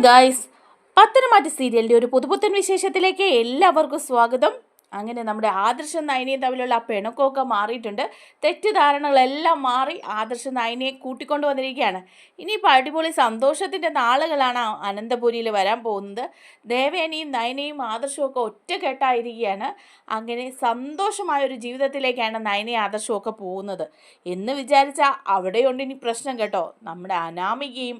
Guys, പത്തനംമാറ്റ സീരിയലിൻ്റെ ഒരു പുതുപുത്തൻ വിശേഷത്തിലേക്ക് എല്ലാവർക്കും സ്വാഗതം. അങ്ങനെ നമ്മുടെ ആദർശം നയനയും തമ്മിലുള്ള ആ പിണക്കമൊക്കെ മാറിയിട്ടുണ്ട്. തെറ്റിദ്ധാരണകളെല്ലാം മാറി ആദർശം നയനയെ കൂട്ടിക്കൊണ്ടു വന്നിരിക്കുകയാണ്. ഇനിയിപ്പോൾ അടിപൊളി സന്തോഷത്തിൻ്റെ നാളുകളാണ് അനന്തപുരിയിൽ വരാൻ പോകുന്നത്. ദേവയാനിയും നയനയും ആദർശവും ഒക്കെ ഒറ്റക്കെട്ടായിരിക്കുകയാണ്. അങ്ങനെ സന്തോഷമായൊരു ജീവിതത്തിലേക്കാണ് നയനയും ആദർശവും ഒക്കെ പോകുന്നത് എന്ന് വിചാരിച്ചാൽ അവിടെയുണ്ട് ഇനി പ്രശ്നം കേട്ടോ. നമ്മുടെ അനാമികയും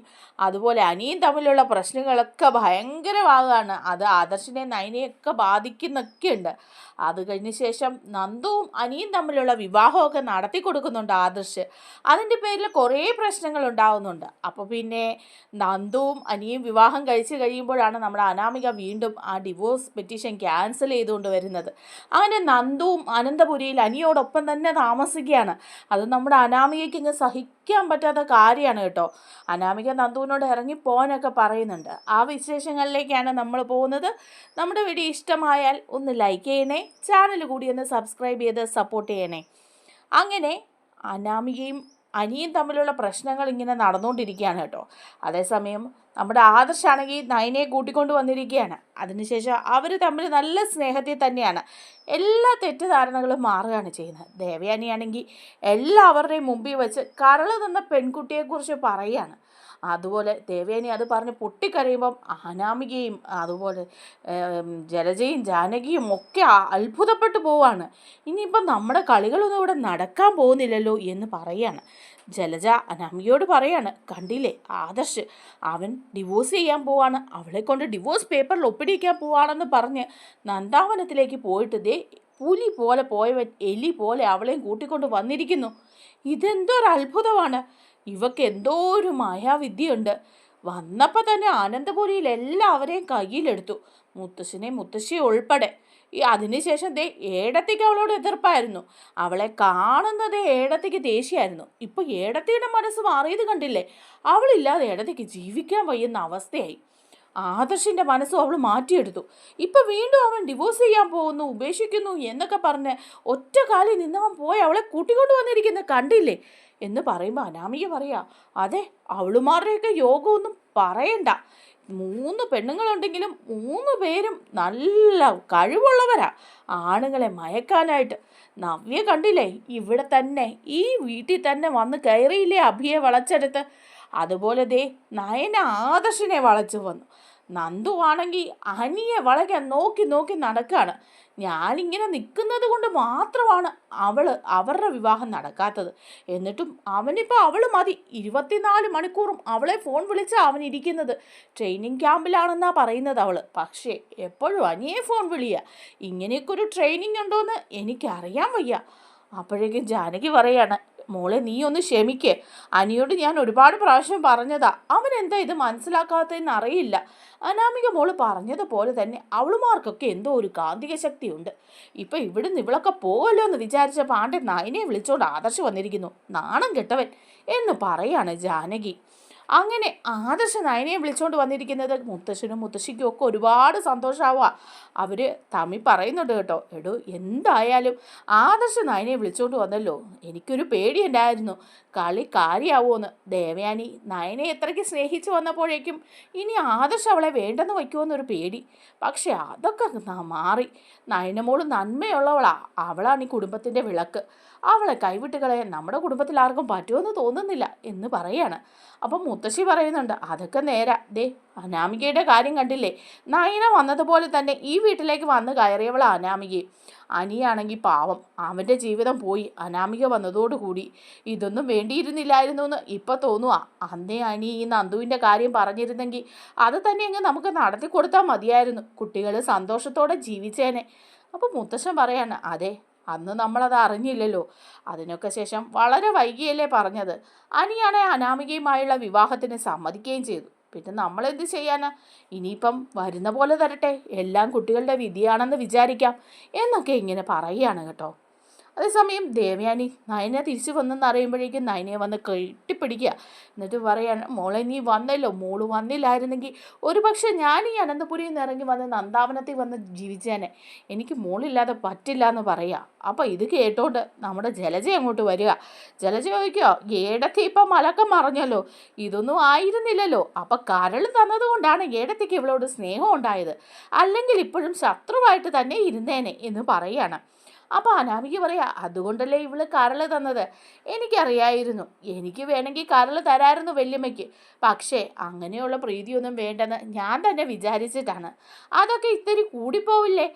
അതുപോലെ അനിയും തമ്മിലുള്ള പ്രശ്നങ്ങളൊക്കെ ഭയങ്കരമാകുകയാണ്. അത് ആദർശിനെ നയനയൊക്കെ ബാധിക്കുന്നൊക്കെയുണ്ട്. അത് കഴിഞ്ഞ ശേഷം നന്ദുവും അനിയും തമ്മിലുള്ള വിവാഹമൊക്കെ നടത്തി കൊടുക്കുന്നുണ്ട് ആദർശ്. അതിൻ്റെ പേരിൽ കുറേ പ്രശ്നങ്ങൾ ഉണ്ടാകുന്നുണ്ട്. അപ്പോൾ പിന്നെ നന്ദുവും അനിയും വിവാഹം കഴിച്ച് കഴിയുമ്പോഴാണ് നമ്മുടെ അനാമിക വീണ്ടും ആ ഡിവോഴ്സ് പെറ്റീഷൻ ക്യാൻസൽ ചെയ്തുകൊണ്ട് വരുന്നത്. അങ്ങനെ നന്ദുവും അനന്തപുരിയിൽ അനിയോടൊപ്പം തന്നെ താമസിക്കുകയാണ്. അത് നമ്മുടെ അനാമികയ്ക്ക് ഇങ്ങ് സഹിക്കാൻ പറ്റാത്ത കാര്യമാണ് കേട്ടോ. അനാമിക നന്ദുവിനോട് ഇറങ്ങിപ്പോകാനൊക്കെ പറയുന്നുണ്ട്. ആ വിശേഷങ്ങളിലേക്കാണ് നമ്മൾ പോകുന്നത്. നമ്മുടെ വീഡിയോ ഇഷ്ടമായാൽ ഒന്ന് ലൈക്ക് ചെയ്യണേ, ചാനൽ കൂടി ഒന്ന് സബ്സ്ക്രൈബ് ചെയ്ത് സപ്പോർട്ട് ചെയ്യണേ. അങ്ങനെ അനാമികയും അനിയും തമ്മിലുള്ള പ്രശ്നങ്ങൾ ഇങ്ങനെ നടന്നുകൊണ്ടിരിക്കുകയാണ് കേട്ടോ. അതേസമയം നമ്മുടെ ആദർശാണെങ്കിൽ നയനയെ കൂട്ടിക്കൊണ്ട് വന്നിരിക്കുകയാണ്. അതിനുശേഷം അവർ തമ്മിൽ നല്ല സ്നേഹത്തിൽ തന്നെയാണ്. എല്ലാ തെറ്റിദ്ധാരണകളും മാറുകയാണ് ചെയ്യുന്നത്. ദേവയാനിയാണെങ്കിൽ എല്ലാവരുടെയും മുമ്പിൽ വെച്ച് കരള് തന്ന പെൺകുട്ടിയെക്കുറിച്ച് പറയുകയാണ്. അതുപോലെ ദേവയാനി അത് പറഞ്ഞ് പൊട്ടിക്കരയുമ്പം അനാമികയും അതുപോലെ ജലജയും ജാനകിയും ഒക്കെ അത്ഭുതപ്പെട്ടു പോവാണ്. ഇനിയിപ്പം നമ്മുടെ കളികളൊന്നും ഇവിടെ നടക്കാൻ പോകുന്നില്ലല്ലോ എന്ന് പറയാണ്. ജലജ അനാമികയോട് പറയാണ്, കണ്ടില്ലേ ആദർശ്, അവൻ ഡിവോഴ്സ് ചെയ്യാൻ പോവാണ്, അവളെ കൊണ്ട് ഡിവോഴ്സ് പേപ്പറിൽ ഒപ്പിടിക്കാൻ പോവാണെന്ന് പറഞ്ഞ് നന്ദാവനത്തിലേക്ക് പോയിട്ട് ദേ പുലി പോലെ പോയവൻ എലി പോലെ അവളെയും കൂട്ടിക്കൊണ്ട് വന്നിരിക്കുന്നു. ഇതെന്തോ ഒരു അത്ഭുതമാണ്. ഇവക്ക് എന്തോ ഒരു മായാവിദ്യയുണ്ട്. വന്നപ്പോൾ തന്നെ അനന്തപുരിയിൽ എല്ലാവരെയും കയ്യിലെടുത്തു, മുത്തശ്ശനെയും മുത്തശ്ശിയെ ഉൾപ്പെടെ. അതിനുശേഷം ദേ ഏടത്തിക്ക് അവളോട് എതിർപ്പായിരുന്നു. അവളെ കാണുന്നതേ ഏടത്തിക്ക് ദേഷ്യമായിരുന്നു. ഇപ്പോൾ ഏടത്തിയുടെ മനസ്സ് മാറിയത് കണ്ടില്ലേ. അവളില്ലാതെ ഏടത്തിക്ക് ജീവിക്കാൻ വയ്യുന്ന അവസ്ഥയായി. ആദർശിൻ്റെ മനസ്സും അവൾ മാറ്റിയെടുത്തു. ഇപ്പം വീണ്ടും അവൻ ഡിവോഴ്സ് ചെയ്യാൻ പോകുന്നു, ഉപേക്ഷിക്കുന്നു എന്നൊക്കെ പറഞ്ഞ് ഒറ്റ കാലിൽ നിന്നവൻ പോയി അവളെ കൂട്ടിക്കൊണ്ട് വന്നിരിക്കുന്നത് കണ്ടില്ലേ എന്ന് പറയുമ്പോൾ അനാമിക പറയാ, അതെ, അവളുമാരുടെയൊക്കെ യോഗമൊന്നും പറയണ്ട. 3 പെണ്ണുങ്ങളുണ്ടെങ്കിലും 3 പേരും നല്ല കഴിവുള്ളവരാ ആണുങ്ങളെ മയക്കാനായിട്ട്. നവ്യ കണ്ടില്ലേ, ഇവിടെ തന്നെ ഈ വീട്ടിൽ തന്നെ വന്ന് കയറിയില്ലേ അഭിയെ വളച്ചെടുത്ത്. അതുപോലെ ദേ നയന ആദർശിനെ വളച്ചു വന്നു. നന്ദു ആണെങ്കിൽ അനിയെ വളയ്ക്കാൻ നോക്കി നോക്കി നടക്കുകയാണ്. ഞാനിങ്ങനെ നിൽക്കുന്നത് കൊണ്ട് മാത്രമാണ് അവരുടെ വിവാഹം നടക്കാത്തത്. എന്നിട്ടും അവനിപ്പോൾ അവൾ മതി. 24 മണിക്കൂറും അവളെ ഫോൺ വിളിച്ചാൽ അവൻ ഇരിക്കുന്നത്. ട്രെയിനിങ് ക്യാമ്പിലാണെന്നാണ് പറയുന്നത് അവൾ. പക്ഷേ എപ്പോഴും അനിയെ ഫോൺ വിളിയുക. ഇങ്ങനെയൊക്കെ ഒരു ട്രെയിനിങ് ഉണ്ടോയെന്ന് എനിക്കറിയാൻ വയ്യ. അപ്പോഴേക്കും ജാനകി പറയാണ്, മോളെ നീ ഒന്ന് ക്ഷമിക്ക്. അനിയോട് ഞാൻ ഒരുപാട് പ്രാവശ്യം പറഞ്ഞതാ, അവൻ എന്താ ഇത് മനസ്സിലാക്കാത്തതെന്ന് അറിയില്ല. അനാമിക മോള് പറഞ്ഞതുപോലെ തന്നെ അവളുമാർക്കൊക്കെ എന്തോ ഒരു കാന്തിക ശക്തിയുണ്ട്. ഇപ്പം ഇവിടുന്ന് ഇവളൊക്കെ പോവല്ലോ എന്ന് വിചാരിച്ച പാണ്ഡെ നയനെ വിളിച്ചോണ്ട് ആദർശ് വന്നിരിക്കുന്നു, നാണം കെട്ടവൻ എന്ന് പറയാണ് ജാനകി. അങ്ങനെ ആദർശ നയനയെ വിളിച്ചുകൊണ്ട് വന്നിരിക്കുന്നത് മുത്തശ്ശനും മുത്തശ്ശിക്കും ഒക്കെ ഒരുപാട് സന്തോഷമാവുക. അവർ തമ്മിൽ പറയുന്നുണ്ട് കേട്ടോ, എടോ എന്തായാലും ആദർശ നയനയെ വിളിച്ചുകൊണ്ട് വന്നല്ലോ, എനിക്കൊരു പേടിയുണ്ടായിരുന്നു കളി കാര്യമാവുമെന്ന്. ദേവയാനി നയനെ എത്രയ്ക്ക് സ്നേഹിച്ച് വന്നപ്പോഴേക്കും ഇനി ആദർശ് അവളെ വേണ്ടെന്ന് വയ്ക്കുമെന്നൊരു പേടി. പക്ഷെ അതൊക്കെ മാറി. നയനമോള് നന്മയുള്ളവളാ, അവളാണ് ഈ കുടുംബത്തിൻ്റെ വിളക്ക്. അവളെ കൈവിട്ട് കളയാൻ നമ്മുടെ കുടുംബത്തിൽ ആർക്കും പറ്റുമെന്ന് തോന്നുന്നില്ല എന്ന് പറയാണ്. അപ്പം മുത്തശ്ശി പറയുന്നുണ്ട്, അതൊക്കെ നേരാ. ദേ അനാമികയുടെ കാര്യം കണ്ടില്ലേ, നയന വന്നതുപോലെ തന്നെ ഈ വീട്ടിലേക്ക് വന്ന് കയറിയവളാ അനാമികയും. അനിയാണെങ്കിൽ പാവം, അവൻ്റെ ജീവിതം പോയി അനാമിക വന്നതോടുകൂടി. ഇതൊന്നും വേണ്ടിയിരുന്നില്ലായിരുന്നു എന്ന് ഇപ്പം തോന്നുക. അന്നേ അനി ഈ നന്ദുവിൻ്റെ കാര്യം പറഞ്ഞിരുന്നെങ്കിൽ അത് തന്നെ അങ്ങ് നമുക്ക് നടത്തി കൊടുത്താൽ മതിയായിരുന്നു, കുട്ടികൾ സന്തോഷത്തോടെ ജീവിച്ചേനെ. അപ്പം മുത്തശ്ശൻ പറയാണ്, അതെ, അന്ന് നമ്മളത് അറിഞ്ഞില്ലല്ലോ. അതിനൊക്കെ ശേഷം വളരെ വൈകിയല്ലേ പറഞ്ഞത്. അനിയാണെ അനാമികയുമായുള്ള വിവാഹത്തിന് സമ്മതിക്കുകയും ചെയ്തു. പിന്നെ നമ്മളെന്ത് ചെയ്യാനാ. ഇനിയിപ്പം വരുന്ന പോലെ തരട്ടെ, എല്ലാം കുട്ടികളുടെ വിധിയാണെന്ന് വിചാരിക്കാം എന്നൊക്കെ ഇങ്ങനെ പറയുകയാണ് കേട്ടോ. അതേസമയം ദേവയാനി നയനെ തിരിച്ചു വന്നെന്ന് അറിയുമ്പോഴേക്കും നയനയെ വന്ന് കെട്ടിപ്പിടിക്കുക. എന്നിട്ട് പറയാണ്, മോളെ നീ വന്നല്ലോ, മോള് വന്നില്ലായിരുന്നെങ്കിൽ ഒരു പക്ഷെ ഞാൻ ഈ അനന്തപുരിയിൽ നിന്ന് ഇറങ്ങി വന്ന് നന്ദാവനത്തിൽ വന്ന് ജീവിച്ചേനെ, എനിക്ക് മോളില്ലാതെ പറ്റില്ല എന്ന് പറയുക. അപ്പം ഇത് കേട്ടോണ്ട് നമ്മുടെ ജലജ അങ്ങോട്ട് വരിക. ജലജ ചോദിക്കുക, ഏടത്തി ഇപ്പം മലക്കം മറഞ്ഞല്ലോ, ഇതൊന്നും ആയിരുന്നില്ലല്ലോ, അപ്പം കരൾ തന്നതുകൊണ്ടാണ് ഏടത്തിക്ക് ഇവളോട് സ്നേഹം ഉണ്ടായത്, അല്ലെങ്കിൽ ഇപ്പോഴും ശത്രുവായിട്ട് തന്നെ ഇരുന്നേനെ എന്ന് പറയുകയാണ്. അപ്പോൾ അനാമിക പറയാ, അതുകൊണ്ടല്ലേ ഇവള് കരള് തന്നത്, എനിക്കറിയായിരുന്നു, എനിക്ക് വേണമെങ്കിൽ കരള് തരായിരുന്നു വല്യമ്മയ്ക്ക്, പക്ഷേ അങ്ങനെയുള്ള പ്രീതിയൊന്നും വേണ്ടെന്ന് ഞാൻ തന്നെ വിചാരിച്ചിട്ടാണ്. അതൊക്കെ ഇത്തിരി കൂടിപ്പോവില്ലേ,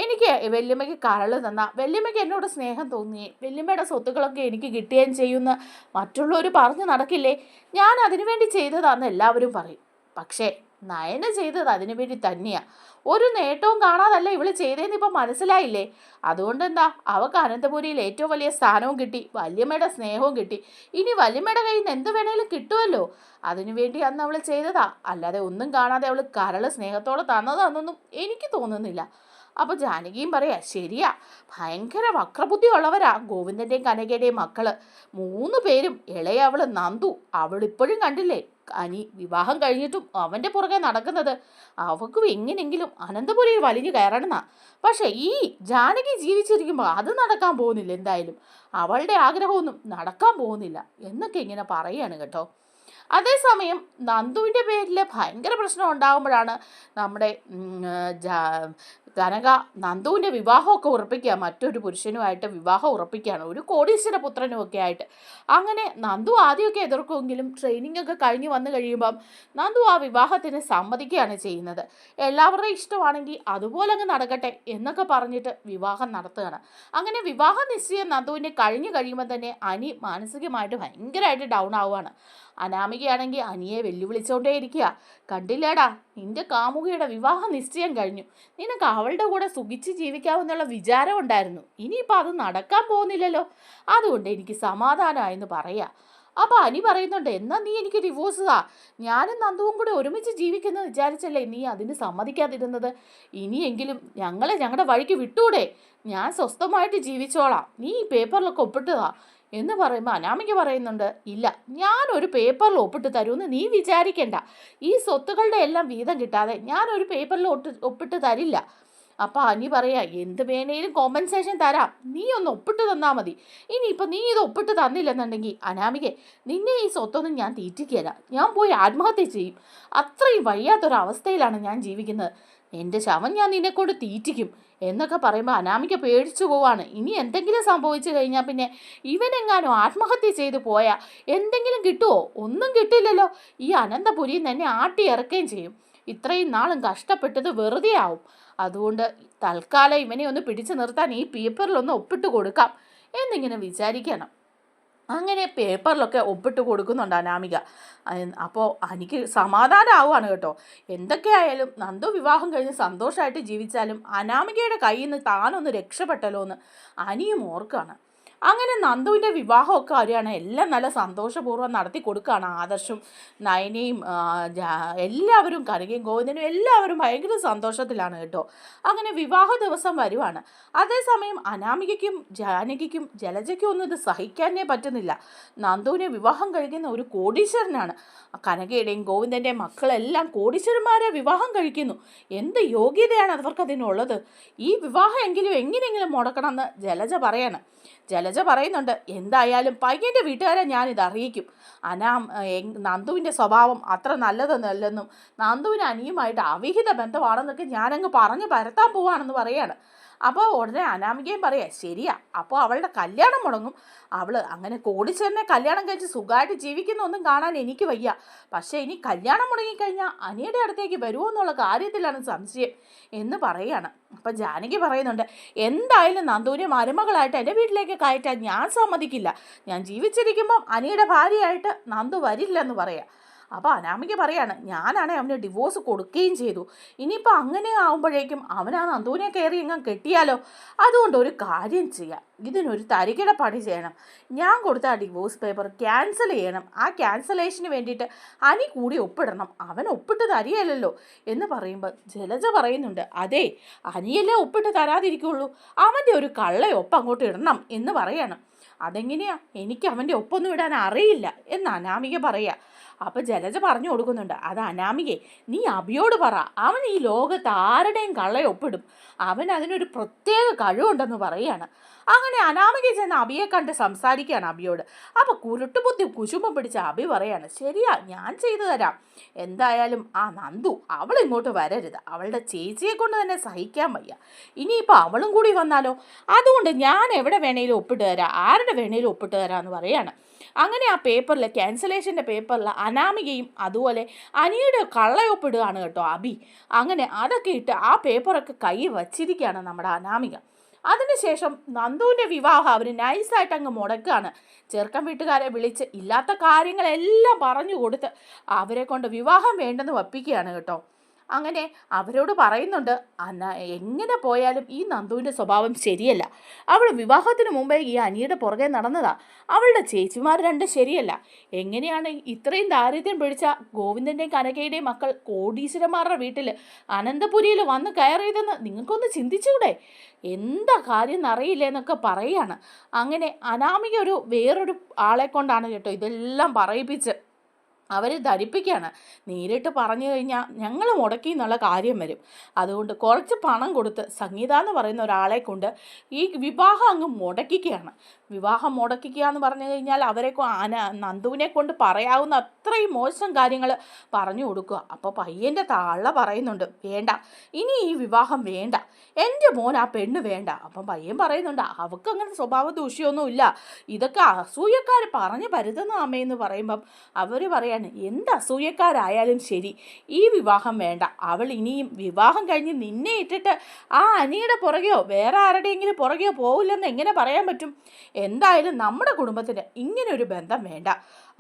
എനിക്ക് വല്യമ്മയ്ക്ക് കരള് തന്ന വല്യമ്മയ്ക്ക് എന്നോട് സ്നേഹം തോന്നുകയും വല്യമ്മയുടെ സ്വത്തുക്കളൊക്കെ എനിക്ക് കിട്ടുകയും ചെയ്യുന്ന മറ്റുള്ളവർ പറഞ്ഞു നടക്കില്ലേ, ഞാൻ അതിനുവേണ്ടി ചെയ്തതാണെന്ന് എല്ലാവരും പറയും. പക്ഷേ നയന ചെയ്തത് അതിനു വേണ്ടി തന്നെയാണ്. ഒരു നേട്ടവും കാണാതല്ല ഇവള് ചെയ്തതെന്ന് ഇപ്പം മനസ്സിലായില്ലേ. അതുകൊണ്ട് എന്താ, അവൾക്ക് അനന്തപുരിയിൽ ഏറ്റവും വലിയ സ്ഥാനവും കിട്ടി, വല്യമ്മയുടെ സ്നേഹവും കിട്ടി. ഇനി വല്യമ്മയുടെ കയ്യിൽ നിന്ന് എന്ത് വേണേലും കിട്ടുമല്ലോ, അതിനുവേണ്ടി അന്ന് അവൾ ചെയ്തതാ. അല്ലാതെ ഒന്നും കാണാതെ അവൾ കരള് സ്നേഹത്തോടെ തന്നതാണെന്നൊന്നും എനിക്ക് തോന്നുന്നില്ല. അപ്പോൾ ജാനകിയും പറയാ, ശരിയാ, ഭയങ്കര വക്രബുദ്ധി ഉള്ളവരാ ഗോവിന്ദൻ്റെയും കനകയുടെയും മക്കള് 3 പേരും. ഇളയ അവള് നന്ദു, അവളിപ്പോഴും കണ്ടില്ലേ അനി വിവാഹം കഴിഞ്ഞിട്ടും അവൻ്റെ പുറകെ നടക്കുന്നത്. അവൾക്കും എങ്ങനെയെങ്കിലും അനന്തപുരിയിൽ വലിഞ്ഞു കയറണമെന്നാ. പക്ഷെ ഈ ജാനകി ജീവിച്ചിരിക്കുമ്പോൾ അത് നടക്കാൻ പോകുന്നില്ല, എന്തായാലും അവളുടെ ആഗ്രഹമൊന്നും നടക്കാൻ പോകുന്നില്ല എന്നൊക്കെ ഇങ്ങനെ പറയുകയാണ് കേട്ടോ. അതേസമയം നന്ദുവിൻ്റെ പേരിൽ ഭയങ്കര പ്രശ്നം ഉണ്ടാകുമ്പോഴാണ് നമ്മുടെ കനക നന്ദുവിൻ്റെ വിവാഹമൊക്കെ ഉറപ്പിക്കുക, മറ്റൊരു പുരുഷനുമായിട്ട് വിവാഹം ഉറപ്പിക്കുകയാണ്, ഒരു കോടീശ്വര പുത്രനും ഒക്കെ ആയിട്ട്. അങ്ങനെ നന്ദു ആദ്യമൊക്കെ എതിർക്കുമെങ്കിലും ട്രെയിനിങ് ഒക്കെ കഴിഞ്ഞ് വന്നു കഴിയുമ്പം നന്ദു ആ വിവാഹത്തിന് സമ്മതിക്കുകയാണ് ചെയ്യുന്നത്. എല്ലാവരുടെയും ഇഷ്ടമാണെങ്കിൽ അതുപോലെ അങ്ങ് നടക്കട്ടെ എന്നൊക്കെ പറഞ്ഞിട്ട് വിവാഹം നടത്തുകയാണ്. അങ്ങനെ വിവാഹ നിശ്ചയം നന്ദുവിൻ്റെ കഴിഞ്ഞ് കഴിയുമ്പോൾ തന്നെ അനി മാനസികമായിട്ട് ഭയങ്കരമായിട്ട് ഡൗൺ ആവുകയാണ്. അനാമികയാണെങ്കിൽ അനിയെ വെല്ലുവിളിച്ചോണ്ടേ ഇരിക്കുക. കണ്ടില്ലേടാ, നിന്റെ കാമുകിയുടെ വിവാഹ നിശ്ചയം കഴിഞ്ഞു, നിനക്ക് അവളുടെ കൂടെ സുഖിച്ച് ജീവിക്കാമെന്നുള്ള വിചാരം ഉണ്ടായിരുന്നു, ഇനിയിപ്പോൾ അത് നടക്കാൻ പോകുന്നില്ലല്ലോ, അതുകൊണ്ട് എനിക്ക് സമാധാനമായെന്ന് പറയാ. അപ്പോൾ അനി പറയുന്നുണ്ട്, എന്നാ നീ എനിക്ക് ഡിവോഴ്സ് താ, ഞാനും നന്ദുവും കൂടെ ഒരുമിച്ച് ജീവിക്കുന്നത് വിചാരിച്ചല്ലേ നീ അതിന് സമ്മതിക്കാതിരുന്നത്, ഇനിയെങ്കിലും ഞങ്ങളെ ഞങ്ങളുടെ വഴിക്ക് വിട്ടൂടെ, ഞാൻ സ്വസ്ഥമായിട്ട് ജീവിച്ചോളാം, നീ ഈ പേപ്പറിലൊക്കെ ഒപ്പിട്ടതാ എന്ന് പറയുമ്പോൾ അനാമിക പറയുന്നുണ്ട്, ഇല്ല, ഞാനൊരു പേപ്പറിൽ ഒപ്പിട്ട് തരുമെന്ന് നീ വിചാരിക്കണ്ട, ഈ സ്വത്തുക്കളുടെ എല്ലാം വീതം കിട്ടാതെ ഞാനൊരു പേപ്പറിൽ ഒപ്പിട്ട് തരില്ല. അപ്പോൾ അനി പറയാ, എന്ത് വേണേലും കോമ്പൻസേഷൻ തരാം, നീ ഒന്ന് ഒപ്പിട്ട് തന്നാൽ മതി, ഇനിയിപ്പോൾ നീ ഇത് ഒപ്പിട്ട് തന്നില്ലെന്നുണ്ടെങ്കിൽ അനാമികെ നിന്നെ ഈ സ്വത്തൊന്നും ഞാൻ തീറ്റിക്കല, ഞാൻ പോയി ആത്മഹത്യ ചെയ്യും, അത്രയും വയ്യാത്തൊരവസ്ഥയിലാണ് ഞാൻ ജീവിക്കുന്നത്, എൻ്റെ ശവം ഞാൻ നിന്നെക്കൊണ്ട് തീറ്റിക്കും എന്നൊക്കെ പറയുമ്പോൾ അനാമിക പേടിച്ചു പോവാണ്. ഇനി എന്തെങ്കിലും സംഭവിച്ചു കഴിഞ്ഞാൽ പിന്നെ ഇവനെങ്ങാനും ആത്മഹത്യ ചെയ്തു പോയാൽ എന്തെങ്കിലും കിട്ടുമോ, ഒന്നും കിട്ടില്ലല്ലോ, ഈ അനന്തപുരിയിൽ തന്നെ ആട്ടി ഇറക്കുകയും ചെയ്യും, ഇത്രയും നാളും കഷ്ടപ്പെട്ടത് വെറുതെ ആവും, അതുകൊണ്ട് തൽക്കാലം ഇവനെ ഒന്ന് പിടിച്ചു നിർത്താൻ ഈ പേപ്പറിലൊന്ന് ഒപ്പിട്ട് കൊടുക്കാം എന്നിങ്ങനെ വിചാരിക്കണം. അങ്ങനെ പേപ്പറിലൊക്കെ ഒപ്പിട്ട് കൊടുക്കുന്നുണ്ട് അനാമിക. അപ്പോൾ എനിക്ക് സമാധാനമാവുകയാണ് കേട്ടോ. എന്തൊക്കെയായാലും നന്ദു വിവാഹം കഴിഞ്ഞ് സന്തോഷമായിട്ട് ജീവിച്ചാലും അനാമികയുടെ കയ്യിൽ നിന്ന് താനൊന്ന് രക്ഷപ്പെട്ടല്ലോ എന്ന് അനിയും ഓർക്കുകയാണ്. അങ്ങനെ നന്ദുവിൻ്റെ വിവാഹമൊക്കെ വരികയാണ്, എല്ലാം നല്ല സന്തോഷപൂർവ്വം നടത്തി കൊടുക്കുകയാണ്. ആദർശും നയനയും എല്ലാവരും കനകയും ഗോവിന്ദനും എല്ലാവരും ഭയങ്കര സന്തോഷത്തിലാണ് കേട്ടോ. അങ്ങനെ വിവാഹ ദിവസം വരുവാണ്. അതേസമയം അനാമികയ്ക്കും ജാനകിക്കും ജലജയ്ക്കും ഒന്നും ഇത് സഹിക്കാനേ പറ്റുന്നില്ല. നന്ദുവിനെ വിവാഹം കഴിക്കുന്ന ഒരു കോടീശ്വരനാണ്. കനകയുടെയും ഗോവിന്ദൻ്റെയും മക്കളെല്ലാം കോടീശ്വരന്മാരെ വിവാഹം കഴിക്കുന്നു, എന്ത് യോഗ്യതയാണ് അവർക്കതിനുള്ളത്, ഈ വിവാഹം എങ്ങനെയെങ്കിലും മുടക്കണമെന്ന് ജലജ പറയാണ്. ജലജ പറയുന്നുണ്ട്, എന്തായാലും പയ്യൻ്റെ വീട്ടുകാരെ ഞാനിത് അറിയിക്കും, നന്ദുവിൻ്റെ സ്വഭാവം അത്ര നല്ലതൊന്നല്ലെന്നും നന്ദുവിന് അനിയുമായിട്ട് അവിഹിത ബന്ധമാണെന്നൊക്കെ ഞാനങ്ങ് പറഞ്ഞ് പരത്താൻ പോവാണെന്ന് പറയാണ്. അപ്പോൾ ഉടനെ അനാമികയും പറയാം, ശരിയാ, അപ്പോൾ അവളുടെ കല്യാണം മുടങ്ങും, അവൾ അങ്ങനെ കോടീശ്വരനെ കല്യാണം കഴിച്ച് സുഖമായിട്ട് ജീവിക്കുന്നൊന്നും കാണാൻ എനിക്ക് വയ്യ, പക്ഷേ ഇനി കല്യാണം മുടങ്ങിക്കഴിഞ്ഞാൽ അനിയുടെ അടുത്തേക്ക് വരുമോ എന്നുള്ള കാര്യത്തിലാണ് സംശയം എന്ന് പറയുകയാണ്. അപ്പം ജാനകി പറയുന്നുണ്ട്, എന്തായാലും നന്ദുവിനെ മരുമകളായിട്ട് എൻ്റെ വീട്ടിലേക്ക് കയറ്റാൻ ഞാൻ സമ്മതിക്കില്ല, ഞാൻ ജീവിച്ചിരിക്കുമ്പം അനിയുടെ ഭാര്യയായിട്ട് നന്ദു വരില്ലെന്ന് പറയാം. അപ്പോൾ അനാമിക പറയാണ്, ഞാനാണെ അവന് ഡിവോഴ്സ് കൊടുക്കുകയും ചെയ്തു. ഇനിയിപ്പോൾ അങ്ങനെ ആകുമ്പോഴേക്കും അവനാ നന്ദുവിനെ കയറി എങ്ങാൻ കെട്ടിയാലോ? അതുകൊണ്ട് ഒരു കാര്യം ചെയ്യാം, ഇതിനൊരു തരികിട പണി ചെയ്യണം. ഞാൻ കൊടുത്ത ആ ഡിവോഴ്സ് പേപ്പർ ക്യാൻസൽ ചെയ്യണം. ആ ക്യാൻസലേഷന് വേണ്ടിയിട്ട് അനി കൂടി ഒപ്പിടണം. അവൻ ഒപ്പിട്ട് തരികയല്ലോ എന്ന് പറയുമ്പോൾ ജലജ പറയുന്നുണ്ട്, അതെ, അനിയല്ലേ ഒപ്പിട്ട് തരാതിരിക്കുള്ളൂ, അവൻ്റെ ഒരു കള്ളയൊപ്പം അങ്ങോട്ട് ഇടണം എന്ന് പറയണം. അതെങ്ങനെയാ? എനിക്ക് അവൻ്റെ ഒപ്പൊന്നും ഇടാൻ അറിയില്ല എന്ന് അനാമിക പറയുക. അപ്പം ജലജ പറഞ്ഞു കൊടുക്കുന്നുണ്ട്, അത് അനാമികെ, നീ അഭിയോട് പറ, അവൻ ഈ ലോകത്ത് ആരുടെയും കള്ളയൊപ്പിടും, അവൻ അതിനൊരു പ്രത്യേക കഴിവുണ്ടെന്ന് പറയുകയാണ്. അങ്ങനെ അനാമിക ചെന്ന് അഭിയെ കണ്ട് സംസാരിക്കുകയാണ് അഭിയോട്. അപ്പം കുരുട്ടുബുദ്ധി കുശുമ്പം പിടിച്ച അഭി പറയാണ്, ശരിയാ, ഞാൻ ചെയ്തു തരാം. എന്തായാലും ആ നന്ദു അവൾ ഇങ്ങോട്ട് വരരുത്, അവളുടെ ചേച്ചിയെ കൊണ്ട് തന്നെ സഹിക്കാൻ വയ്യ. ഇനിയിപ്പോൾ അവളും കൂടി വന്നാലോ? അതുകൊണ്ട് ഞാൻ എവിടെ വേണേലും ഒപ്പിട്ട് തരാം, ആരുടെ വേണേലും ഒപ്പിട്ട് തരാമെന്ന് പറയാണ്. അങ്ങനെ ആ പേപ്പറിൽ, ക്യാൻസലേഷൻ്റെ പേപ്പറിൽ അനാമികയും അതുപോലെ അനിയുടെ കള്ളയൊപ്പിടുകയാണ് കേട്ടോ അഭി. അങ്ങനെ അതൊക്കെ ഇട്ട് ആ പേപ്പറൊക്കെ കൈ വച്ചിരിക്കുകയാണ് നമ്മുടെ അനാമിക. അതിനുശേഷം നന്ദുവിൻ്റെ വിവാഹം അവർ നൈസായിട്ട് അങ്ങ് മുടക്കുകയാണ്. ചെറുക്കൻ വീട്ടുകാരെ വിളിച്ച് ഇല്ലാത്ത കാര്യങ്ങളെല്ലാം പറഞ്ഞു കൊടുത്ത് അവരെ കൊണ്ട് വിവാഹം വേണ്ടെന്ന് വപ്പിക്കുകയാണ് കേട്ടോ. അങ്ങനെ അവരോട് പറയുന്നുണ്ട്, എങ്ങനെ പോയാലും ഈ നന്ദുവിൻ്റെ സ്വഭാവം ശരിയല്ല. അവൾ വിവാഹത്തിന് മുമ്പേ ഈ അനിയുടെ പുറകെ നടന്നതാ. അവളുടെ ചേച്ചിമാർ രണ്ടും ശരിയല്ല. എങ്ങനെയാണ് ഇത്രയും ദാരിദ്ര്യം പിടിച്ച ഗോവിന്ദൻ്റെയും കനകയുടെയും മക്കൾ കോടീശ്വരന്മാരുടെ വീട്ടിൽ അനന്തപുരിയിൽ വന്ന് കയറിയതെന്ന് നിങ്ങൾക്കൊന്ന് ചിന്തിച്ചൂടെ? എന്താ കാര്യം എന്നറിയില്ല എന്നൊക്കെ പറയുകയാണ്. അങ്ങനെ അനാമിക വേറൊരു ആളെ കൊണ്ടാണ് കേട്ടോ ഇതെല്ലാം പറയിപ്പിച്ച് അവർ ധരിപ്പിക്കുകയാണ്. നേരിട്ട് പറഞ്ഞു കഴിഞ്ഞാൽ ഞങ്ങൾ മുടക്കി എന്നുള്ള കാര്യം വരും. അതുകൊണ്ട് കുറച്ച് പണം കൊടുത്ത് സംഗീത എന്ന് പറയുന്ന ഒരാളെ കൊണ്ട് ഈ വിവാഹം അങ്ങ് മുടക്കിക്കുകയാണ്. വിവാഹം മുടക്കിക്കുക എന്ന് പറഞ്ഞു കഴിഞ്ഞാൽ അവരെ നന്ദുവിനെ കൊണ്ട് പറയാവുന്ന അത്രയും മോശം കാര്യങ്ങൾ പറഞ്ഞു കൊടുക്കുക. അപ്പോൾ പയ്യൻ്റെ തള്ള പറയുന്നുണ്ട്, വേണ്ട, ഇനി ഈ വിവാഹം വേണ്ട, എൻ്റെ മോൻ ആ പെണ്ണ് വേണ്ട. അപ്പം പയ്യൻ പറയുന്നുണ്ട്, അവൾക്ക് അങ്ങനെ സ്വഭാവ ദൂഷ്യമൊന്നുമില്ല, ഇതൊക്കെ അസൂയക്കാർ പറഞ്ഞ് പരുതുന്ന അമ്മയെന്ന് പറയുമ്പം അവർ പറയാണ്, എന്ത് അസൂയക്കാരായാലും ശരി, ഈ വിവാഹം വേണ്ട. അവൾ ഇനിയും വിവാഹം കഴിഞ്ഞ് നിന്നെ ഇട്ടിട്ട് ആ അനിയുടെ പുറകെയോ വേറെ ആരുടെയെങ്കിലും പുറകെയോ പോവില്ലെന്ന് എങ്ങനെ പറയാൻ പറ്റും? എന്തായാലും നമ്മുടെ കുടുംബത്തിന് ഇങ്ങനെ ഒരു ബന്ധം വേണ്ട.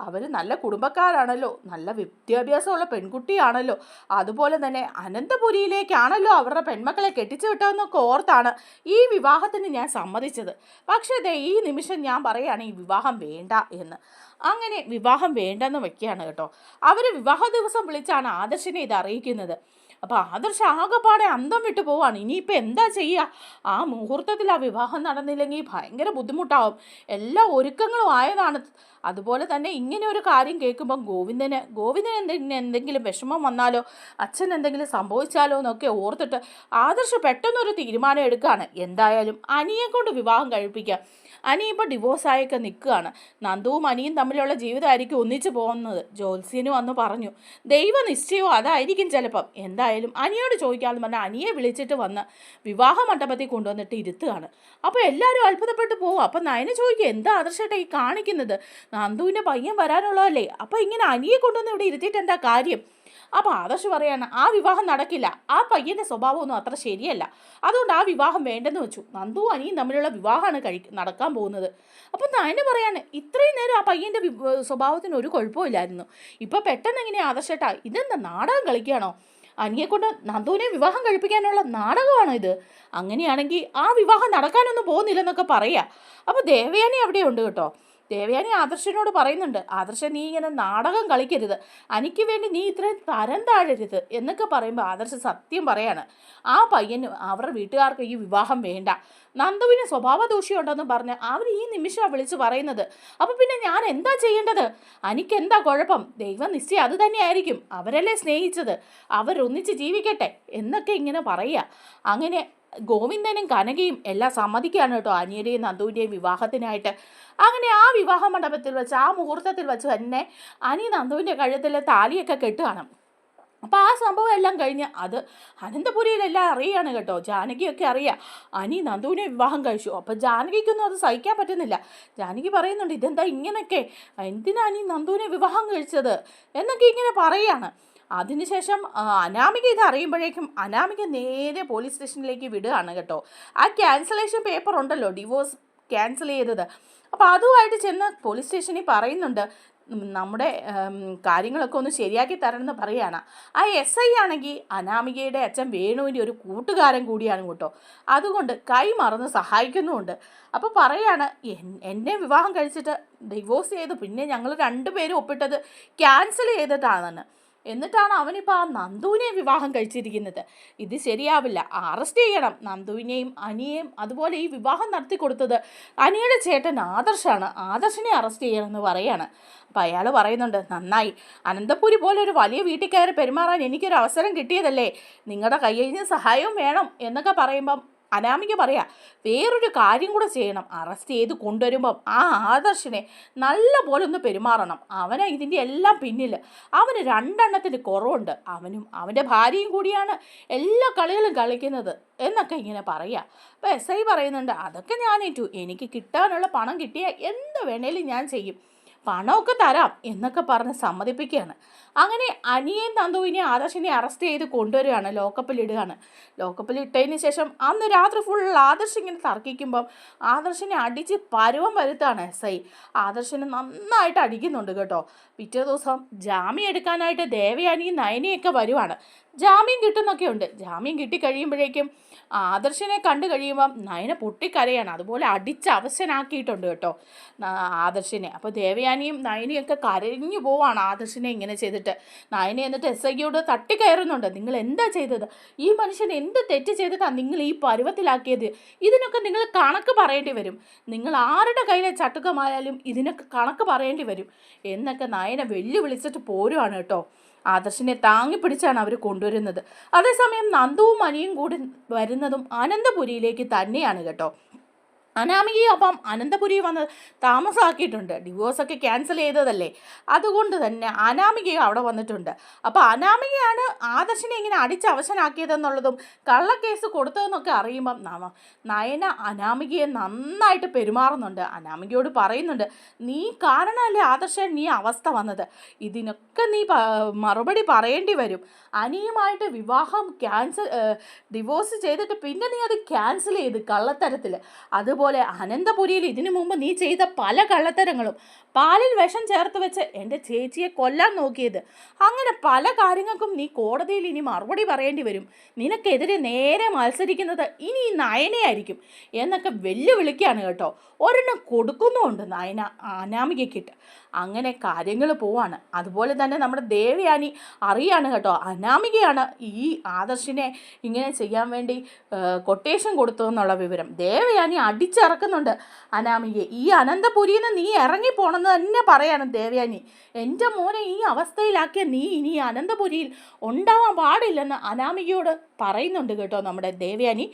അവർ നല്ല കുടുംബക്കാരാണല്ലോ, നല്ല വിദ്യാഭ്യാസമുള്ള പെൺകുട്ടിയാണല്ലോ, അതുപോലെ തന്നെ അനന്തപുരിയിലേക്കാണല്ലോ അവരുടെ പെൺമക്കളെ കെട്ടിച്ചു വിട്ടതെന്നൊക്കെ ഓർത്താണ് ഈ വിവാഹത്തിന് ഞാൻ സമ്മതിച്ചത്. പക്ഷേ ഈ നിമിഷം ഞാൻ പറയുകയാണ് ഈ വിവാഹം വേണ്ട എന്ന്. അങ്ങനെ വിവാഹം വേണ്ടെന്ന് വെക്കുകയാണ് കേട്ടോ. അവർ വിവാഹ ദിവസം വിളിച്ചാണ് ആദർശിനെ ഇത് അറിയിക്കുന്നത്. അപ്പോൾ ആദർശ് ആകെപ്പാടെ അന്തം വിട്ടു പോവാണ്. ഇനിയിപ്പോൾ എന്താ ചെയ്യുക? ആ മുഹൂർത്തത്തിൽ ആ വിവാഹം നടന്നില്ലെങ്കിൽ ഭയങ്കര ബുദ്ധിമുട്ടാവും. എല്ലാ ഒരുക്കങ്ങളും ആയതാണ്. അതുപോലെ തന്നെ ഇങ്ങനെ ഒരു കാര്യം കേൾക്കുമ്പം ഗോവിന്ദന് എന്തെങ്കിലും വിഷമം വന്നാലോ, അച്ഛൻ എന്തെങ്കിലും സംഭവിച്ചാലോ എന്നൊക്കെ ഓർത്തിട്ട് ആദർശ് പെട്ടെന്നൊരു തീരുമാനം എടുക്കുകയാണ്. എന്തായാലും അനിയെ കൊണ്ട് വിവാഹം കഴിപ്പിക്കാം. അനി ഇപ്പോൾ ഡിവോഴ്സായൊക്കെ നിൽക്കുകയാണ്. നന്ദുവും അനിയും തമ്മിലുള്ള ജീവിതമായിരിക്കും ഒന്നിച്ചു പോകുന്നത്. ജ്യോത്സ്യനും അന്ന് പറഞ്ഞു, ദൈവനിശ്ചയമോ അതായിരിക്കും ചിലപ്പം. എന്തായാലും അനിയോട് ചോദിക്കാമെന്ന് പറഞ്ഞാൽ അനിയെ വിളിച്ചിട്ട് വന്ന് വിവാഹ മണ്ഡപത്തിൽ കൊണ്ടുവന്നിട്ട് ഇരുത്തുകയാണ്. അപ്പോൾ എല്ലാവരും അത്ഭുതപ്പെട്ട് പോകും. അപ്പം നയന ചോദിക്കുക, എന്താ ആദർശേട്ടാ ഈ കാണിക്കുന്നത്? നന്ദുവിൻ്റെ പയ്യൻ വരാനുള്ളതല്ലേ, അപ്പോൾ ഇങ്ങനെ അനിയെ കൊണ്ടുവന്ന് ഇവിടെ ഇരുത്തിയിട്ട് എന്താ കാര്യം? അപ്പോൾ ആദർശ് പറയാണ്, ആ വിവാഹം നടക്കില്ല, ആ പയ്യൻ്റെ സ്വഭാവമൊന്നും അത്ര ശരിയല്ല, അതുകൊണ്ട് ആ വിവാഹം വേണ്ടെന്ന് വെച്ചു. നന്ദു അനിയും തമ്മിലുള്ള വിവാഹമാണ് നടക്കാൻ പോകുന്നത്. അപ്പം നയന പറയാണ്, ഇത്രയും നേരം ആ പയ്യൻ്റെ സ്വഭാവത്തിന് ഒരു കുഴപ്പമില്ലായിരുന്നു, ഇപ്പോൾ പെട്ടെന്ന് എങ്ങനെയാണ് ആദർശേട്ടാ? ഇതെന്താ നാടകം കളിക്കുകയാണോ? അനിയെക്കൊണ്ട് നന്ദുവിനെ വിവാഹം കഴിപ്പിക്കാനുള്ള നാടകമാണോ ഇത്? അങ്ങനെയാണെങ്കിൽ ആ വിവാഹം നടക്കാനൊന്നും പോകുന്നില്ലെന്നൊക്കെ പറയുക. അപ്പോൾ ദേവയാനി അവിടെ ഉണ്ട് കേട്ടോ. ദേവയാനി ആദർശനോട് പറയുന്നുണ്ട്, ആദർശൻ നീ ഇങ്ങനെ നാടകം കളിക്കരുത്, എനിക്ക് വേണ്ടി നീ ഇത്രയും തരം താഴരുത് എന്നൊക്കെ പറയുമ്പോൾ ആദർശ സത്യം പറയാണ്, ആ പയ്യന് അവരുടെ വീട്ടുകാർക്ക് ഈ വിവാഹം വേണ്ട, നന്ദുവിന് സ്വഭാവ ദൂഷ്യമുണ്ടെന്ന് പറഞ്ഞ് അവർ ഈ നിമിഷം വിളിച്ച് പറയുന്നത്. അപ്പം പിന്നെ ഞാൻ എന്താ ചെയ്യേണ്ടത്? എനിക്കെന്താ കുഴപ്പം? ദൈവം നിശ്ചയം അത് തന്നെയായിരിക്കും, അവരല്ലേ സ്നേഹിച്ചത്, അവരൊന്നിച്ച് ജീവിക്കട്ടെ എന്നൊക്കെ ഇങ്ങനെ പറയുക. അങ്ങനെ ഗോവിന്ദനും കനകയും എല്ലാം സമ്മതിക്കുകയാണ് കേട്ടോ അനിയുടെയും നന്ദുവിൻ്റെയും വിവാഹത്തിനായിട്ട്. അങ്ങനെ ആ വിവാഹ മണ്ഡപത്തിൽ വെച്ച് ആ മുഹൂർത്തത്തിൽ വെച്ച് തന്നെ അനി നന്ദുവിൻ്റെ കഴുത്തിൽ താലിയൊക്കെ കെട്ടുകയാണ്. അപ്പോൾ ആ സംഭവം എല്ലാം കഴിഞ്ഞ് അത് അനന്തപുരിയിലെല്ലാം അറിയാണ് കേട്ടോ. ജാനകിയൊക്കെ അറിയാം അനി നന്ദുവിനെ വിവാഹം കഴിച്ചു. അപ്പോൾ ജാനകിക്കൊന്നും അത് സഹിക്കാൻ പറ്റുന്നില്ല. ജാനകി പറയുന്നുണ്ട്, ഇതെന്താ ഇങ്ങനെയൊക്കെ, എന്തിനാ അനി നന്ദുവിനെ വിവാഹം കഴിച്ചത് എന്നൊക്കെ ഇങ്ങനെ പറയുകയാണ്. അതിനുശേഷം അനാമിക ഇത് അറിയുമ്പോഴേക്കും അനാമിക നേരെ പോലീസ് സ്റ്റേഷനിലേക്ക് വിടുകയാണ് കേട്ടോ. ആ ക്യാൻസലേഷൻ പേപ്പർ ഉണ്ടല്ലോ, ഡിവോഴ്സ് ക്യാൻസൽ ചെയ്തത്, അപ്പോൾ അതുമായിട്ട് ചെന്ന് പോലീസ് സ്റ്റേഷനിൽ പറയുന്നുണ്ട്, നമ്മുടെ കാര്യങ്ങളൊക്കെ ഒന്ന് ശരിയാക്കി തരണമെന്ന് പറയുകയാണ്. ആ SI ആണെങ്കിൽ അനാമികയുടെ അച്ഛൻ വേണുവിൻ്റെ ഒരു കൂട്ടുകാരൻ കൂടിയാണ് കേട്ടോ. അതുകൊണ്ട് കൈ മറന്ന് സഹായിക്കുന്നുമുണ്ട്. അപ്പോൾ പറയാണ്, എന്നെ വിവാഹം കഴിച്ചിട്ട് ഡിവോഴ്സ് ചെയ്ത് പിന്നെ ഞങ്ങൾ രണ്ടുപേരും ഒപ്പിട്ടത് ക്യാൻസൽ ചെയ്തിട്ടാണെന്ന്. എന്നിട്ടാണ് അവനിപ്പോൾ ആ നന്ദുവിനെ വിവാഹം കഴിച്ചിരിക്കുന്നത്. ഇത് ശരിയാവില്ല, അറസ്റ്റ് ചെയ്യണം നന്ദുവിനെയും അനിയെയും. അതുപോലെ ഈ വിവാഹം നടത്തി കൊടുത്തത് അനിയുടെ ചേട്ടൻ ആദർശാണ്, ആദർശിനെ അറസ്റ്റ് ചെയ്യണമെന്ന് പറയാണ്. അപ്പം അയാൾ പറയുന്നുണ്ട്, നന്നായി, അനന്തപുരി പോലെ ഒരു വലിയ വീട്ടിൽ കയറി പെരുമാറാൻ എനിക്കൊരു അവസരം കിട്ടിയതല്ലേ, നിങ്ങളുടെ കയ്യിൽ നിന്ന് സഹായവും വേണം എന്നൊക്കെ പറയുമ്പം അനാമിക പറയാ, വേറൊരു കാര്യം കൂടെ ചെയ്യണം, അറസ്റ്റ് ചെയ്ത് കൊണ്ടുവരുമ്പം ആ ആദർശിനെ നല്ല പോലെ ഒന്ന് പെരുമാറണം, അവനെ ഇതിൻ്റെ എല്ലാം പിന്നിൽ, അവന് 2 എണ്ണത്തിന് കുറവുണ്ട്, അവനും അവൻ്റെ ഭാര്യയും കൂടിയാണ് എല്ലാ കളികളും കളിക്കുന്നത് എന്നൊക്കെ ഇങ്ങനെ പറയാം. അപ്പോൾ SI പറയുന്നുണ്ട്, അതൊക്കെ ഞാൻ ഏറ്റു, എനിക്ക് കിട്ടാനുള്ള പണം കിട്ടിയാൽ എന്ത് വേണേലും ഞാൻ ചെയ്യും, പണമൊക്കെ തരാം എന്നൊക്കെ പറഞ്ഞ് സമ്മതിപ്പിക്കുകയാണ്. അങ്ങനെ അനിയെയും നന്ദുവിനെയും ആദർശിനെ അറസ്റ്റ് ചെയ്ത് കൊണ്ടുവരികയാണ്, ലോക്കപ്പിലിടുകയാണ്. ലോക്കപ്പിലിട്ടതിന് ശേഷം അന്ന് രാത്രി ഫുൾ ആദർശ് ഇങ്ങനെ തർക്കിക്കുമ്പം ആദർശിനെ അടിച്ച് പരുവം വരുത്താണ് SI. ആദർശിനെ നന്നായിട്ട് അടിക്കുന്നുണ്ട് കേട്ടോ. പിറ്റേ ദിവസം ജാമ്യം എടുക്കാനായിട്ട് ദേവയാനിയും നയനയൊക്കെ വരുവാണ്. ജാമ്യം കിട്ടുന്നൊക്കെ ഉണ്ട്. ജാമ്യം കിട്ടിക്കഴിയുമ്പോഴേക്കും ആദർശിനെ കണ്ടു കഴിയുമ്പം നയന പൊട്ടിക്കരയാണ്. അതുപോലെ അടിച്ച് അവശനാക്കിയിട്ടുണ്ട് കേട്ടോ ആദർശിനെ. അപ്പോൾ ദേവയാനിയും നയനയൊക്കെ കരഞ്ഞു പോവാണ് ആദർശിനെ ഇങ്ങനെ ചെയ്തിട്ട്. നയന എന്നിട്ട് SIയോട് തട്ടിക്കയറുന്നുണ്ട്, നിങ്ങൾ എന്താ ചെയ്തത്, ഈ മനുഷ്യൻ എന്ത് തെറ്റ് ചെയ്തിട്ടാണ് നിങ്ങൾ ഈ പരുവത്തിലാക്കിയത്, ഇതിനൊക്കെ നിങ്ങൾ കണക്ക് പറയേണ്ടി വരും, നിങ്ങൾ ആരുടെ കയ്യിലെ ചട്ടുകമായാലും ഇതിനൊക്കെ കണക്ക് പറയേണ്ടി വരും എന്നൊക്കെ നയന വെല്ലുവിളിച്ചിട്ട് പോരുവാണ് കേട്ടോ. ആദർശിനെ താങ്ങി പിടിച്ചാണ് അവർ കൊണ്ടുവരുന്നത്. അതേസമയം നന്ദുവും അനിയും കൂടി വരുന്നതും അനന്തപുരിയിലേക്ക് തന്നെയാണ് കേട്ടോ. അനാമികയും അപ്പം അനന്തപുരി വന്ന് താമസമാക്കിയിട്ടുണ്ട്. ഡിവോഴ്സൊക്കെ ക്യാൻസൽ ചെയ്തതല്ലേ, അതുകൊണ്ട് തന്നെ അനാമികയും അവിടെ വന്നിട്ടുണ്ട്. അപ്പോൾ അനാമികയാണ് ആദർശിനെ ഇങ്ങനെ അടിച്ച് അവശനാക്കിയതെന്നുള്ളതും കള്ളക്കേസ് കൊടുത്തതെന്നൊക്കെ അറിയുമ്പം നയന അനാമികയെ നന്നായിട്ട് പെരുമാറുന്നുണ്ട്. അനാമികയോട് പറയുന്നുണ്ട്, നീ കാരണമല്ലേ ആദർശൻ നീ അവസ്ഥ വന്നത്, ഇതിനൊക്കെ നീ മറുപടി പറയേണ്ടി വരും. അനിയുമായിട്ട് വിവാഹം ഡിവോഴ്സ് ചെയ്തിട്ട് പിന്നെ നീ അത് ക്യാൻസൽ ചെയ്ത് കള്ളത്തരത്തിൽ. അതുപോലെ അനന്തപുരിയിൽ ഇതിനു മുമ്പ് നീ ചെയ്ത പല കള്ളത്തരങ്ങളും, പാലിൽ വിഷം ചേർത്ത് വെച്ച് എൻ്റെ ചേച്ചിയെ കൊല്ലാൻ നോക്കിയത്, അങ്ങനെ പല കാര്യങ്ങൾക്കും നീ കോടതിയിൽ ഇനി മറുപടി പറയേണ്ടി വരും. നിനക്കെതിരെ നേരെ മത്സരിക്കുന്നത് ഇനി ഈ നയനയായിരിക്കും എന്നൊക്കെ വെല്ലുവിളിക്കുകയാണ് കേട്ടോ. ഒരെണ്ണം കൊടുക്കുന്നുമുണ്ട് നയന അനാമികയ്ക്കിട്ട്. അങ്ങനെ കാര്യങ്ങൾ പോവാണ്. അതുപോലെ തന്നെ നമ്മുടെ ദേവയാനി അറിയാണ് കേട്ടോ, അനാമികയാണ് ഈ ആദർശിനെ ഇങ്ങനെ ചെയ്യാൻ വേണ്ടി കൊട്ടേഷൻ കൊടുത്തു എന്നുള്ള വിവരം. ദേവയാനി അടിച്ചിറക്കുന്നുണ്ട് അനാമികയെ. ഈ അനന്തപുരിയിൽ നിന്ന് നീ ഇറങ്ങിപ്പോണെന്ന് തന്നെ പറയാണ് ദേവയാനി. എൻ്റെ മോനെ ഈ അവസ്ഥയിലാക്കിയ നീ ഇനി അനന്തപുരിയിൽ ഉണ്ടാവാൻ പാടില്ലെന്ന് അനാമികയോട് പറയുന്നുണ്ട് കേട്ടോ നമ്മുടെ ദേവയാനി.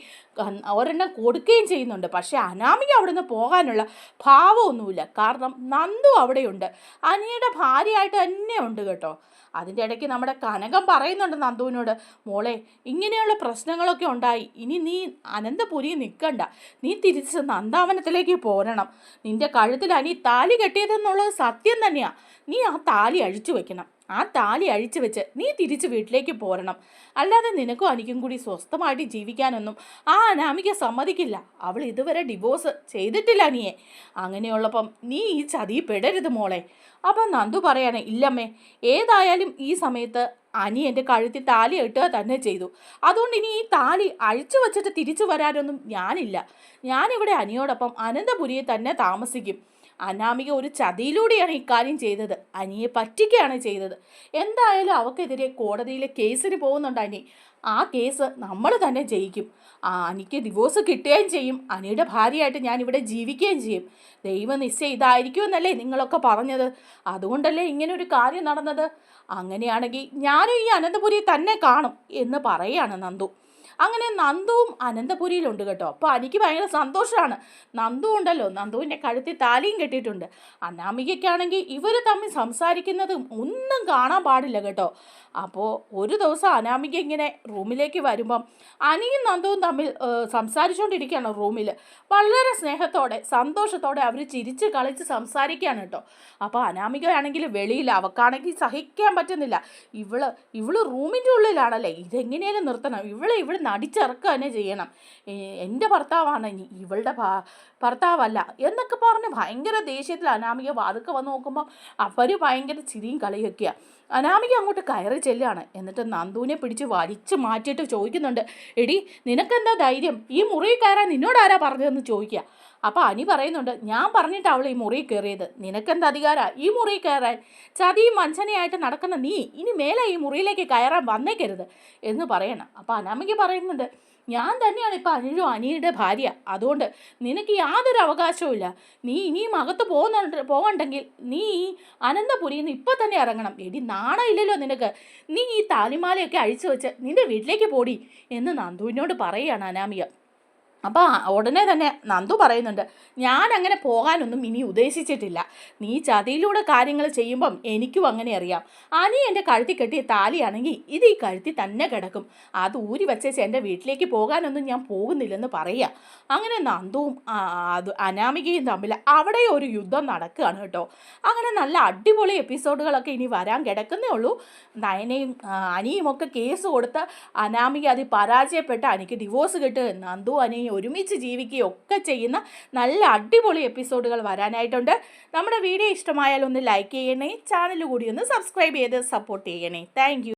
ഒരെണ്ണം കൊടുക്കുകയും ചെയ്യുന്നുണ്ട്. പക്ഷേ അനാമിക അവിടെ നിന്ന് പോകാനുള്ള ഭാവമൊന്നുമില്ല. കാരണം നന്ദു അവിടെയുണ്ട്, അനിയുടെ ഭാര്യയായിട്ട് തന്നെ ഉണ്ട് കേട്ടോ. അതിൻ്റെ ഇടയ്ക്ക് നമ്മുടെ കനകം പറയുന്നുണ്ട് നന്ദുവിനോട്, മോളെ ഇങ്ങനെയുള്ള പ്രശ്നങ്ങളൊക്കെ ഉണ്ടായി, ഇനി നീ അനന്തപുരി നിൽക്കണ്ട, നീ തിരിച്ച് നന്ദാവനത്തിലേക്ക് പോരണം, നിൻ്റെ കഴുത്തിൽ അനി താലി കെട്ടിയതെന്നുള്ളത് സത്യം തന്നെയാണ്, നീ ആ താലി അഴിച്ചു വെക്കണം, ആ താലി അഴിച്ചു വെച്ച് നീ തിരിച്ച് വീട്ടിലേക്ക് പോരണം, അല്ലാതെ നിനക്കും അനിക്കും കൂടി സ്വസ്ഥമായിട്ട് ജീവിക്കാനൊന്നും ആ അനാമിക സമ്മതിക്കില്ല, അവൾ ഇതുവരെ ഡിവോഴ്സ് ചെയ്തിട്ടില്ല നീയെ, അങ്ങനെയുള്ളപ്പം നീ ഈ ചതി പെടരുത് മോളെ. അപ്പം നന്ദു പറയാണ്, ഇല്ലമ്മേ, ഏതായാലും ഈ സമയത്ത് അനി എൻ്റെ കഴുത്തിൽ താലി ഇട്ടുക തന്നെ ചെയ്തു, അതുകൊണ്ട് ഇനി ഈ താലി അഴിച്ചു വച്ചിട്ട് തിരിച്ചു വരാനൊന്നും ഞാനില്ല, ഞാനിവിടെ അനിയോടൊപ്പം അനന്തപുരിയെ തന്നെ താമസിക്കും. അനാമിക ഒരു ചതിയിലൂടെയാണ് ഇക്കാര്യം ചെയ്തത്, അനിയെ പറ്റിക്കുകയാണ് ചെയ്തത്. എന്തായാലും അവൾക്കെതിരെ കോടതിയിൽ കേസിന് പോകുന്നുണ്ട് അനി, ആ കേസ് നമ്മൾ തന്നെ ജയിക്കും, അനിക്ക് ഡിവോഴ്സ് കിട്ടുകയും ചെയ്യും, അനിയുടെ ഭാര്യയായിട്ട് ഞാനിവിടെ ജീവിക്കുകയും ചെയ്യും. ദൈവനിശ്ചയം ഇതായിരിക്കുമെന്നല്ലേ നിങ്ങളൊക്കെ പറഞ്ഞത്, അതുകൊണ്ടല്ലേ ഇങ്ങനൊരു കാര്യം നടന്നത്, അങ്ങനെയാണെങ്കിൽ ഞാനും ഈ അനന്തപുരി തന്നെ കാണും എന്ന് പറയുകയാണ് നന്ദു. അങ്ങനെ നന്ദുവും അനന്തപുരിയിലുണ്ട് കേട്ടോ. അപ്പോൾ എനിക്ക് ഭയങ്കര സന്തോഷമാണ്. നന്ദു ഉണ്ടല്ലോ, നന്ദുവിൻ്റെ കഴുത്തിൽ താലിയും കെട്ടിയിട്ടുണ്ട്. അനാമികയ്ക്കാണെങ്കിൽ ഇവർ തമ്മിൽ സംസാരിക്കുന്നതും ഒന്നും കാണാൻ പാടില്ല കേട്ടോ. അപ്പോൾ ഒരു ദിവസം അനാമിക ഇങ്ങനെ റൂമിലേക്ക് വരുമ്പം അനിയും നന്ദുവും തമ്മിൽ സംസാരിച്ചുകൊണ്ടിരിക്കുകയാണ് റൂമിൽ. വളരെ സ്നേഹത്തോടെ സന്തോഷത്തോടെ അവർ ചിരിച്ച് കളിച്ച് സംസാരിക്കുകയാണ് കേട്ടോ. അപ്പോൾ അനാമികയാണെങ്കിൽ വെളിയിൽ, അവക്കാണെങ്കിൽ സഹിക്കാൻ പറ്റുന്നില്ല. ഇവള് റൂമിൻ്റെ ഉള്ളിലാണല്ലേ, ഇതെങ്ങനെയാലും നിർത്തണം, ഇവിടെ നടിച്ചിറക്കുക തന്നെ ചെയ്യണം, എൻ്റെ ഭർത്താവാണ് ഇവളുടെ ഭർത്താവല്ല എന്നൊക്കെ പറഞ്ഞ് ഭയങ്കര ദേഷ്യത്തിൽ അനാമിക വാതുക്കെ വന്ന് നോക്കുമ്പോൾ അവർ ഭയങ്കര ചിരിയും കളിയൊക്കെയാണ്. അനാമിക അങ്ങോട്ട് കയറി ചെല്ലുകയാണ്. എന്നിട്ട് നന്ദുവിനെ പിടിച്ച് വലിച്ച് മാറ്റിയിട്ട് ചോദിക്കുന്നുണ്ട്, എടി നിനക്കെന്താ ധൈര്യം ഈ മുറിയിൽ കയറാൻ നിന്നോട് ആരാ പറഞ്ഞതെന്ന് ചോദിക്കുക. അപ്പോൾ അനി പറയുന്നുണ്ട്, ഞാൻ പറഞ്ഞിട്ട് അവൾ ഈ മുറിയിൽ കയറിയത്, നിനക്കെന്ത് അധികാരമാണ് ഈ മുറിയിൽ കയറാൻ? ചതിയും വഞ്ചനയായിട്ട് നടക്കുന്ന നീ ഇനി മേലെ ഈ മുറിയിലേക്ക് കയറാൻ വന്നേക്കരുത് എന്ന് പറയണം. അപ്പോൾ അനാമിക പറയുന്നുണ്ട്, ഞാൻ തന്നെയാണ് ഇപ്പോൾ അനിയുടെ ഭാര്യ, അതുകൊണ്ട് നിനക്ക് യാതൊരു അവകാശവും ഇല്ല. നീ ഇനിയും അകത്ത് പോകണ്ടെങ്കിൽ നീ ഈ അനന്തപുരിയിൽ നിന്ന് ഇപ്പം തന്നെ ഇറങ്ങണം. എടി നാണമില്ലല്ലോ നിനക്ക്, നീ ഈ താലിമാലയൊക്കെ അഴിച്ചു വെച്ച് നിൻ്റെ വീട്ടിലേക്ക് പോടി എന്ന് നന്ദുവിനോട് പറയുകയാണ് അനാമിക. അപ്പോൾ ഉടനെ തന്നെ നന്ദു പറയുന്നുണ്ട്, ഞാൻ അങ്ങനെ പോകാനൊന്നും ഇനി ഉദ്ദേശിച്ചിട്ടില്ല. നീ ചതിയിലൂടെ കാര്യങ്ങൾ ചെയ്യുമ്പം എനിക്കും അങ്ങനെ അറിയാം. അനി എൻ്റെ കഴുത്തി കെട്ടിയ താലിയാണെങ്കിൽ ഇത് ഈ കഴുത്തി തന്നെ കിടക്കും. അത് ഊരി വച്ചേച്ച് എൻ്റെ വീട്ടിലേക്ക് പോകാനൊന്നും ഞാൻ പോകുന്നില്ലെന്ന് പറയുക. അങ്ങനെ നന്ദുവും അനാമികയും തമ്മിൽ അവിടെ ഒരു യുദ്ധം നടക്കുകയാണ് കേട്ടോ. അങ്ങനെ നല്ല അടിപൊളി എപ്പിസോഡുകളൊക്കെ ഇനി വരാൻ കിടക്കുന്നേ ഉള്ളൂ. നയനയും അനിയും ഒക്കെ കേസ് കൊടുത്ത് അനാമിക അതിൽ പരാജയപ്പെട്ട് അനിക്ക് ഡിവോഴ്സ് കിട്ടുക, നന്ദു അനിയും ഒരുമിച്ച് ജീവിക്കുകയൊക്കെ ചെയ്യുന്ന നല്ല അടിപൊളി എപ്പിസോഡുകൾ വരാനായിട്ടുണ്ട്. നമ്മുടെ വീഡിയോ ഇഷ്ടമായാൽ ഒന്ന് ലൈക്ക് ചെയ്യണേ, ചാനൽ കൂടി ഒന്ന് സബ്സ്ക്രൈബ് ചെയ്ത് സപ്പോർട്ട് ചെയ്യണേ. താങ്ക്